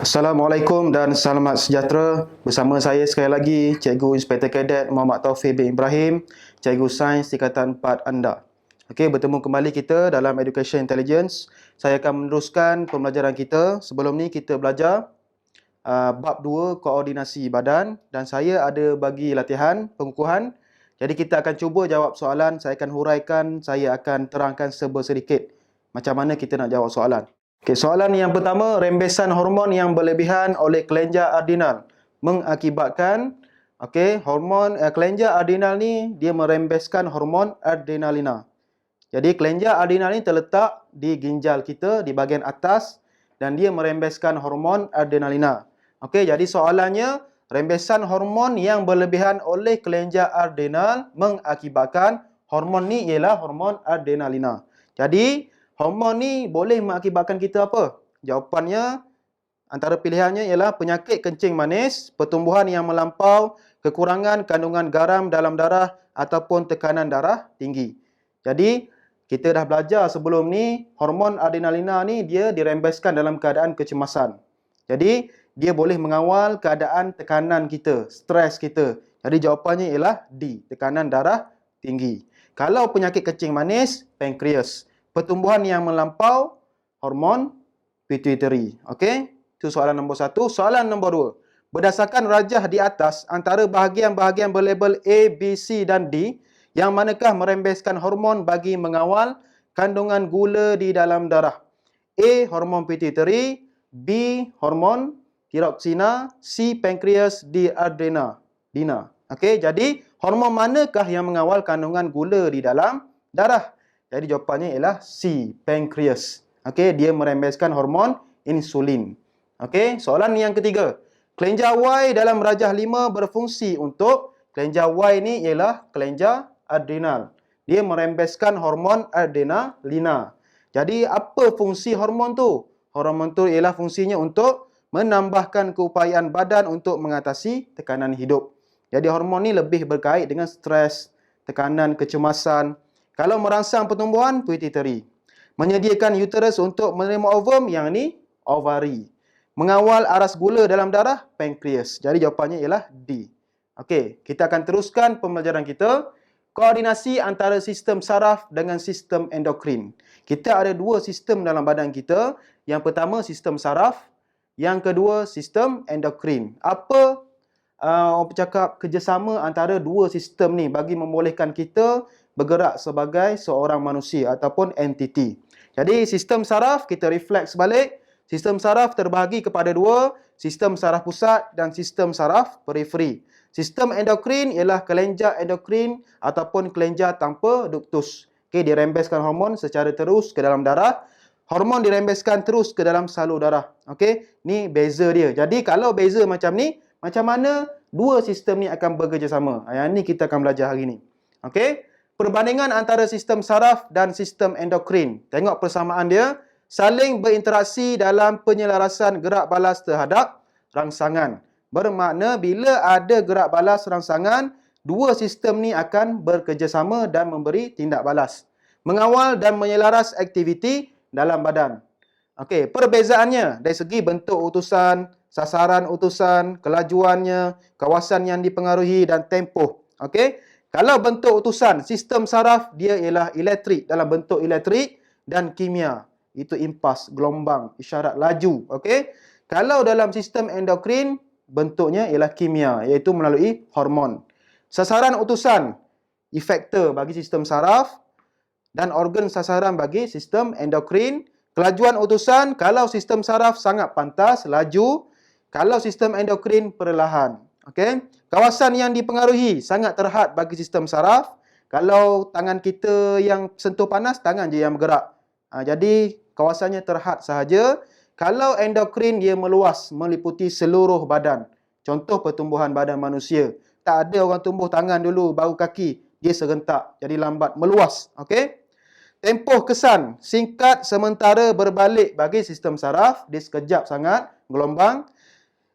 Assalamualaikum dan selamat sejahtera. Bersama saya sekali lagi Cikgu Inspektor Kadet Muhammad Taufik bin Ibrahim, Cikgu Sains Tingkatan 4 anda. Okey, bertemu kembali kita dalam Education Intelligence. Saya akan meneruskan pembelajaran kita. Sebelum ni kita belajar bab 2 koordinasi badan dan saya ada bagi latihan pengukuhan. Jadi kita akan cuba jawab soalan, saya akan huraikan, saya akan terangkan sedikit macam mana kita nak jawab soalan. Okey, soalan yang pertama, rembesan hormon yang berlebihan oleh kelenjar adrenal mengakibatkan hormon kelenjar adrenal ni dia merembeskan hormon adrenalina. Jadi kelenjar adrenal ni terletak di ginjal kita di bahagian atas dan dia merembeskan hormon adrenalina. Okey, jadi soalannya rembesan hormon yang berlebihan oleh kelenjar adrenal mengakibatkan hormon ni ialah hormon adrenalina. Jadi hormon ni boleh mengakibatkan kita apa? Jawapannya antara pilihannya ialah penyakit kencing manis, pertumbuhan yang melampau, kekurangan kandungan garam dalam darah ataupun tekanan darah tinggi. Jadi kita dah belajar sebelum ni hormon adrenalina ni dia dirembeskan dalam keadaan kecemasan. Jadi dia boleh mengawal keadaan tekanan kita, stres kita. Jadi jawapannya ialah D, tekanan darah tinggi. Kalau penyakit kencing manis, pankreas. Pertumbuhan yang melampau, hormon pituitary. Okey, itu soalan nombor 1. Soalan nombor 2. Berdasarkan rajah di atas antara bahagian-bahagian berlabel A, B, C dan D, yang manakah merembeskan hormon bagi mengawal kandungan gula di dalam darah? A, hormon pituitary, B, hormon tiroksina, C, pankreas, D, adrenalina. Okey, jadi hormon manakah yang mengawal kandungan gula di dalam darah? Jadi jawapannya ialah C, pankreas. Okey, dia merembeskan hormon insulin. Okey, soalan yang ketiga. Kelenjar Y dalam rajah 5 berfungsi untuk, kelenjar Y ni ialah kelenjar adrenal. Dia merembeskan hormon adrenalina. Jadi apa fungsi hormon tu? Hormon tu ialah fungsinya untuk menambahkan keupayaan badan untuk mengatasi tekanan hidup. Jadi hormon ni lebih berkait dengan stres, tekanan, kecemasan. Kalau merangsang pertumbuhan, pituitary. Menyediakan uterus untuk menerima ovum, yang ni ovari. Mengawal aras gula dalam darah, pankreas. Jadi jawapannya ialah D. Okey, kita akan teruskan pembelajaran kita. Koordinasi antara sistem saraf dengan sistem endokrin. Kita ada dua sistem dalam badan kita. Yang pertama sistem saraf, yang kedua sistem endokrin. Apa orang bercakap kerjasama antara dua sistem ni bagi membolehkan kita bergerak sebagai seorang manusia ataupun entiti. Jadi sistem saraf kita refleks balik. Sistem saraf terbahagi kepada dua, sistem saraf pusat dan sistem saraf periferi. Sistem endokrin ialah kelenjar endokrin ataupun kelenjar tanpa duktus. Okey, dirembeskan hormon secara terus ke dalam darah. Hormon dirembeskan terus ke dalam salur darah. Okey, ni beza dia. Jadi kalau beza macam ni, macam mana dua sistem ni akan bekerjasama? Yang ni kita akan belajar hari ni. Okey, perbandingan antara sistem saraf dan sistem endokrin. Tengok persamaan dia. Saling berinteraksi dalam penyelarasan gerak balas terhadap rangsangan. Bermakna bila ada gerak balas rangsangan, dua sistem ni akan bekerjasama dan memberi tindak balas. Mengawal dan menyelaras aktiviti dalam badan. Okey, perbezaannya dari segi bentuk utusan, sasaran utusan, kelajuannya, kawasan yang dipengaruhi dan tempoh. Okey, kalau bentuk utusan, sistem saraf dia ialah elektrik dalam bentuk elektrik dan kimia. Itu impas, gelombang, isyarat laju. Okey, kalau dalam sistem endokrin, bentuknya ialah kimia, iaitu melalui hormon. Sasaran utusan, efektor bagi sistem saraf dan organ sasaran bagi sistem endokrin. Kelajuan utusan, kalau sistem saraf sangat pantas, laju. Kalau sistem endokrin, perlahan. Okey. Kawasan yang dipengaruhi sangat terhad bagi sistem saraf. Kalau tangan kita yang sentuh panas, tangan je yang bergerak. Jadi kawasannya terhad sahaja. Kalau endokrin, dia meluas, meliputi seluruh badan. Contoh pertumbuhan badan manusia. Tak ada orang tumbuh tangan dulu, baru kaki. Dia serentak, jadi lambat, meluas. Okey. Tempoh kesan, singkat sementara berbalik bagi sistem saraf. Dia sekejap sangat, gelombang.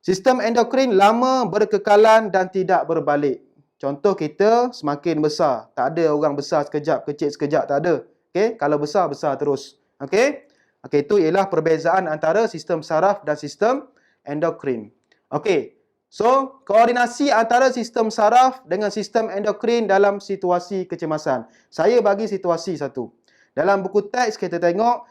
Sistem endokrin lama, berkekalan dan tidak berbalik. Contoh kita semakin besar. Tak ada orang besar sekejap, kecil sekejap, tak ada. Okey, kalau besar, besar terus. Okey. Okey, itu ialah perbezaan antara sistem saraf dan sistem endokrin. Okey. So, koordinasi antara sistem saraf dengan sistem endokrin dalam situasi kecemasan. Saya bagi situasi satu. Dalam buku teks kita tengok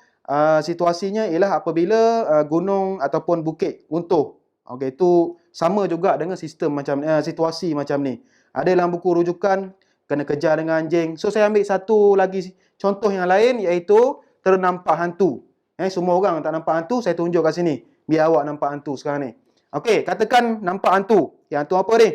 situasinya ialah apabila gunung ataupun bukit runtuh. Okey, itu sama juga dengan sistem macam situasi macam ni. Ada dalam buku rujukan kena kejar dengan anjing. So saya ambil satu lagi contoh yang lain iaitu ternampak hantu. Semua orang tak nampak hantu, saya tunjuk kat sini. Biar awak nampak hantu sekarang ni. Okey, katakan nampak hantu. Hantu apa ni?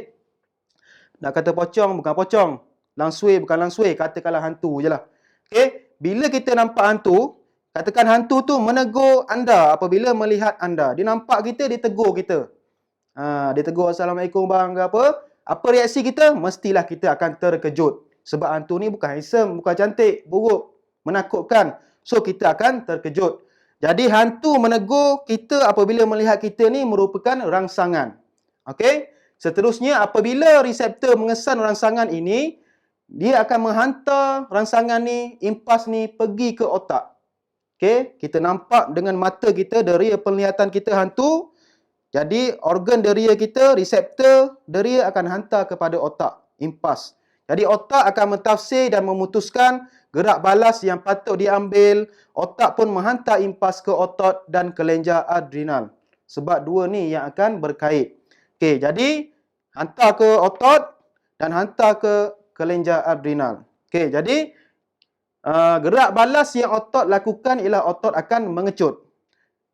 Nak kata pocong, bukan pocong. Langsui, bukan langsui. Katakanlah hantu je lah. Okey, bila kita nampak hantu, katakan hantu tu menegur anda apabila melihat anda. Dia nampak kita, dia tegur kita. Dia tegur, Assalamualaikum bang ke apa. Apa reaksi kita? Mestilah kita akan terkejut. Sebab hantu ni bukan handsome, bukan cantik, buruk, menakutkan. So, kita akan terkejut. Jadi hantu menegur kita apabila melihat kita ni merupakan rangsangan. Okey? Seterusnya apabila reseptor mengesan rangsangan ini, dia akan menghantar rangsangan ni, impas ni pergi ke otak. Okey? Kita nampak dengan mata kita, deria penglihatan kita hantu. Jadi organ deria kita, reseptor deria akan hantar kepada otak, impas. Jadi otak akan mentafsir dan memutuskan gerak balas yang patut diambil. Otak pun menghantar impas ke otot dan kelenjar adrenal. Sebab dua ni yang akan berkait. Okey, jadi hantar ke otot dan hantar ke kelenjar adrenal. Okey, jadi gerak balas yang otot lakukan ialah otot akan mengecut.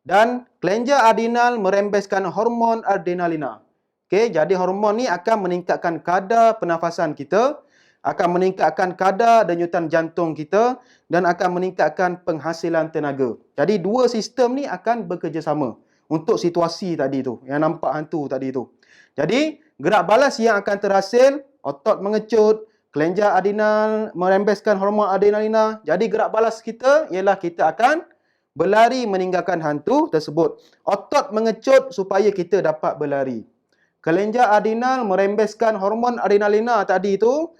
Dan kelenjar adrenal merembeskan hormon adrenalina. Okey, jadi hormon ni akan meningkatkan kadar pernafasan kita, akan meningkatkan kadar denyutan jantung kita dan akan meningkatkan penghasilan tenaga. Jadi dua sistem ni akan bekerjasama untuk situasi tadi tu, yang nampak hantu tadi tu. Jadi gerak balas yang akan terhasil, otot mengecut, kelenjar adrenal merembeskan hormon adrenalina. Jadi gerak balas kita ialah kita akan berlari meninggalkan hantu tersebut. Otot mengecut supaya kita dapat berlari. Kelenjar adrenal merembeskan hormon adrenalina tadi tu,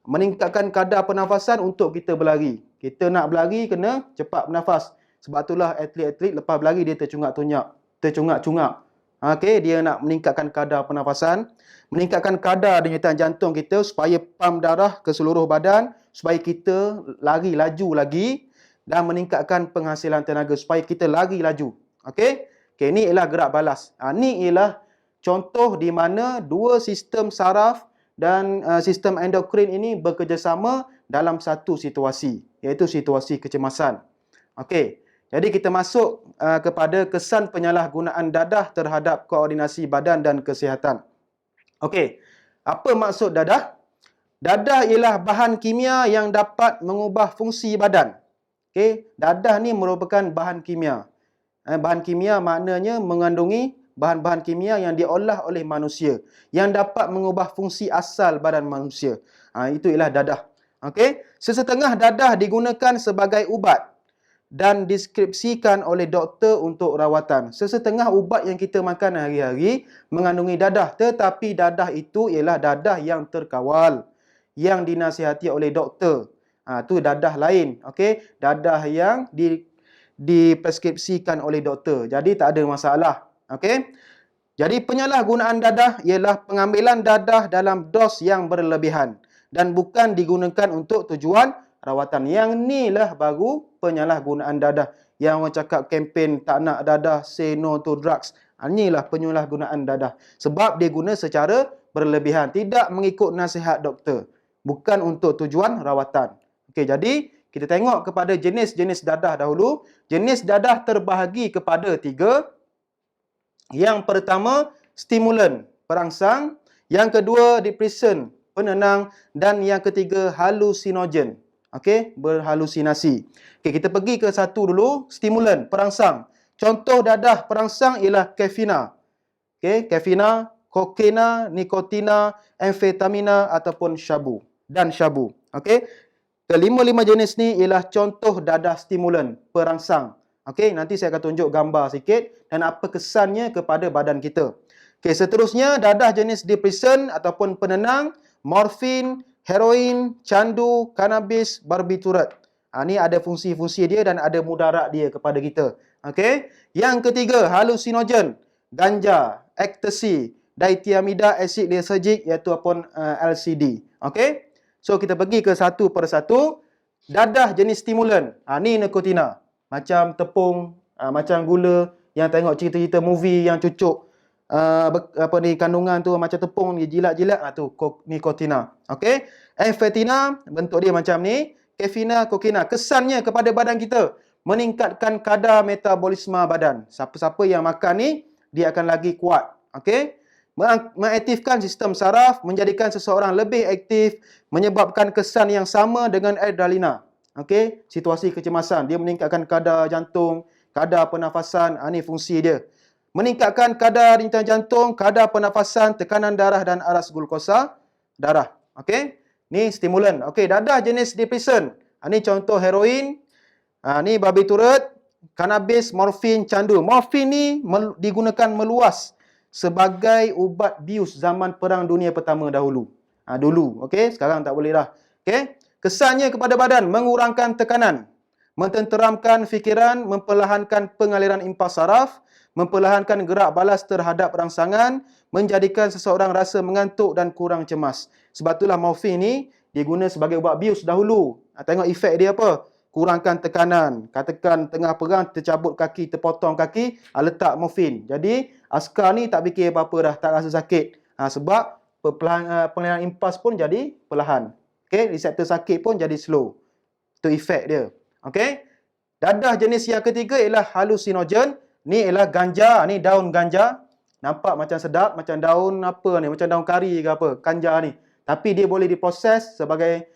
meningkatkan kadar pernafasan untuk kita berlari. Kita nak berlari kena cepat bernafas. Sebab itulah atlet-atlet lepas berlari dia tercungak-cungak. Okey, dia nak meningkatkan kadar pernafasan, meningkatkan kadar denyutan jantung kita supaya pam darah ke seluruh badan, supaya kita lari laju lagi dan meningkatkan penghasilan tenaga supaya kita lari laju. Okey? Okey, ini ialah gerak balas. Ini ialah contoh di mana dua sistem saraf dan sistem endokrin ini bekerjasama dalam satu situasi, iaitu situasi kecemasan. Okey, jadi kita masuk kepada kesan penyalahgunaan dadah terhadap koordinasi badan dan kesihatan. Okey, apa maksud dadah? Dadah ialah bahan kimia yang dapat mengubah fungsi badan. Okey, dadah ni merupakan bahan kimia. Bahan kimia maknanya mengandungi bahan-bahan kimia yang diolah oleh manusia yang dapat mengubah fungsi asal badan manusia. Itu ialah dadah. Okey, sesetengah dadah digunakan sebagai ubat dan deskripsikan oleh doktor untuk rawatan. Sesetengah ubat yang kita makan hari-hari mengandungi dadah, tetapi dadah itu ialah dadah yang terkawal, yang dinasihati oleh doktor. Itu dadah lain. Okey, dadah yang dipreskripsikan oleh doktor. Jadi tak ada masalah. Okey. Jadi penyalahgunaan dadah ialah pengambilan dadah dalam dos yang berlebihan dan bukan digunakan untuk tujuan rawatan. Yang inilah baru penyalahgunaan dadah. Yang orang cakap kempen tak nak dadah, say no to drugs. Inilah penyalahgunaan dadah. Sebab dia guna secara berlebihan, tidak mengikut nasihat doktor, bukan untuk tujuan rawatan. Okey, jadi kita tengok kepada jenis-jenis dadah dahulu. Jenis dadah terbahagi kepada 3. Yang pertama, stimulan, perangsang. Yang kedua, depressant, penenang. Dan yang ketiga, halusinogen. Okey, berhalusinasi. Okey, kita pergi ke satu dulu, stimulan, perangsang. Contoh dadah perangsang ialah kafeina. Okey, kafeina, kokaina, nikotina, amfetamina ataupun syabu dan syabu. Okey. Kelima-lima jenis ni ialah contoh dadah stimulan, perangsang. Okey, nanti saya akan tunjuk gambar sikit dan apa kesannya kepada badan kita. Okey, seterusnya dadah jenis depressant ataupun penenang, morfin, heroin, candu, kanabis, barbiturat. Ni ada fungsi-fungsi dia dan ada mudarat dia kepada kita. Okey. Yang ketiga, halusinogen. ganja, ecstasy, dithiamida acid lysergic iaitu LCD. Okey. So kita pergi ke satu persatu. Dadah jenis stimulan. Ni nikotina. Macam tepung, macam gula yang tengok cerita-cerita movie yang cucuk kandungan tu macam tepung dia jilat-jilat tu nikotina. Okey. Amfetamina bentuk dia macam ni. Kafeina, kokaina. Kesannya kepada badan kita meningkatkan kadar metabolisme badan. Siapa-siapa yang makan ni dia akan lagi kuat. Okey. Mengaktifkan sistem saraf, menjadikan seseorang lebih aktif, menyebabkan kesan yang sama dengan adrenalina. Okey, situasi kecemasan, dia meningkatkan kadar jantung, kadar pernafasan, ni fungsi dia. Meningkatkan kadar denyut jantung, kadar pernafasan, tekanan darah dan aras glukosa darah. Okey, ni stimulan. Okey, dadah jenis depresan. Ni contoh heroin, ni barbiturate, cannabis, morfin, candu. Morfin ni digunakan meluas sebagai ubat bius zaman Perang Dunia Pertama dahulu. Dulu, okey, sekarang tak boleh dah. Okey. Kesannya kepada badan, mengurangkan tekanan, mententeramkan fikiran, memperlahankan pengaliran impas saraf, memperlahankan gerak balas terhadap rangsangan, menjadikan seseorang rasa mengantuk dan kurang cemas. Sebab itulah morfin ni diguna sebagai ubat bius dahulu. Tengok efek dia apa? Kurangkan tekanan. Katakan tengah perang, tercabut kaki, terpotong kaki, letak morfin. Jadi, askar ni tak fikir apa-apa dah, tak rasa sakit. Sebab pengaliran impas pun jadi perlahan. Okay, reseptor sakit pun jadi slow. Itu efek dia. Okay. Dadah jenis yang ketiga ialah halusinogen. Ni ialah ganja. Ni daun ganja. Nampak macam sedap, macam daun apa ni, macam daun kari ke apa, ganja ni. Tapi dia boleh diproses sebagai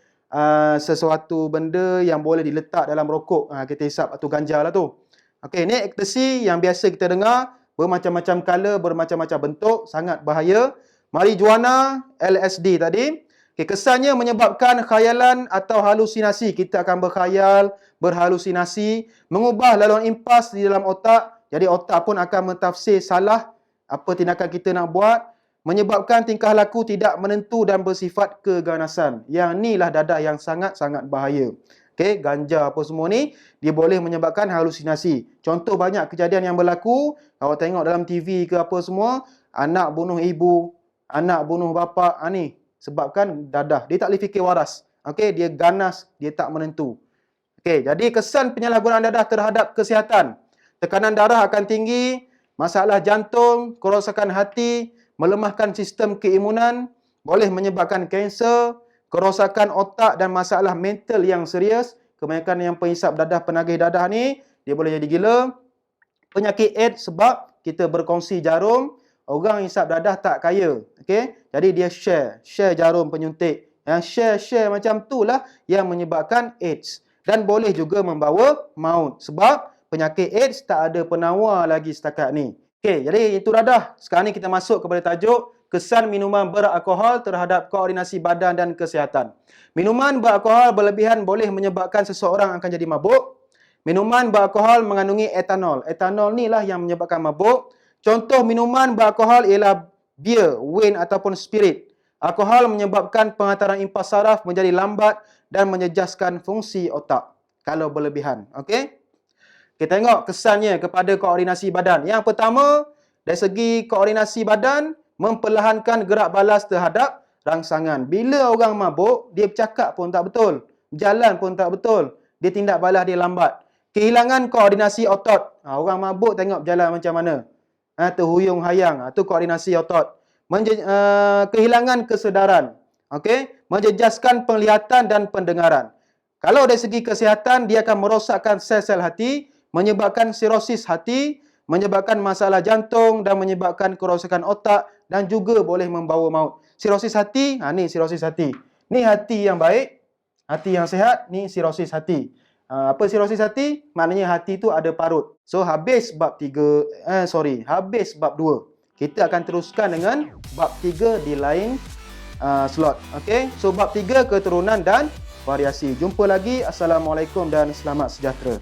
sesuatu benda yang boleh diletak dalam rokok. Kita hisap tu ganja lah tu. Okey, ni ecstasy yang biasa kita dengar, bermacam-macam color, bermacam-macam bentuk, sangat bahaya. Marijuana, LSD tadi. Okay, kesannya menyebabkan khayalan atau halusinasi. Kita akan berkhayal, berhalusinasi, mengubah laluan impas di dalam otak. Jadi otak pun akan mentafsir salah apa tindakan kita nak buat. Menyebabkan tingkah laku tidak menentu dan bersifat keganasan. Yang inilah dadah yang sangat-sangat bahaya. Okey, ganja apa semua ni, dia boleh menyebabkan halusinasi. Contoh banyak kejadian yang berlaku, kalau tengok dalam TV ke apa semua, anak bunuh ibu, anak bunuh bapa, ni sebabkan dadah. Dia tak boleh fikir waras. Okey, dia ganas, dia tak menentu. Okey, jadi kesan penyalahgunaan dadah terhadap kesihatan. Tekanan darah akan tinggi, masalah jantung, kerosakan hati, melemahkan sistem keimunan, boleh menyebabkan kanser, kerosakan otak dan masalah mental yang serius. Kebanyakan yang penghisap dadah, penagih dadah ni, dia boleh jadi gila. Penyakit AIDS sebab kita berkongsi jarum, orang hisap dadah tak kaya. Okay? Jadi dia share jarum penyuntik. Yang share macam tu lah yang menyebabkan AIDS. Dan boleh juga membawa maut. Sebab penyakit AIDS tak ada penawar lagi setakat ni. Okey, jadi itu dadah. Sekarang ni kita masuk kepada tajuk kesan minuman beralkohol terhadap koordinasi badan dan kesihatan. Minuman beralkohol berlebihan boleh menyebabkan seseorang akan jadi mabuk. Minuman beralkohol mengandungi etanol. Etanol ni lah yang menyebabkan mabuk. Contoh minuman beralkohol ialah bir, wine ataupun spirit. Alkohol menyebabkan penghantaran impas saraf menjadi lambat dan menjejaskan fungsi otak kalau berlebihan. Okey? Kita tengok kesannya kepada koordinasi badan. Yang pertama, dari segi koordinasi badan, memperlahankan gerak balas terhadap rangsangan. Bila orang mabuk, dia bercakap pun tak betul. Jalan pun tak betul. Dia tindak balas dia lambat. Kehilangan koordinasi otot. Orang mabuk tengok jalan macam mana. Terhuyung hayang. Itu koordinasi otot. Kehilangan kesedaran. Okay? Menjejaskan penglihatan dan pendengaran. Kalau dari segi kesihatan, dia akan merosakkan sel-sel hati, menyebabkan sirosis hati, menyebabkan masalah jantung dan menyebabkan kerosakan otak dan juga boleh membawa maut. Sirosis hati, ni sirosis hati. Ni hati yang baik, hati yang sihat, ni sirosis hati. Apa sirosis hati? Maknanya hati tu ada parut. So habis bab 3, habis bab 2. Kita akan teruskan dengan bab 3 di lain slot. Okey, so bab 3 keturunan dan variasi. Jumpa lagi. Assalamualaikum dan selamat sejahtera.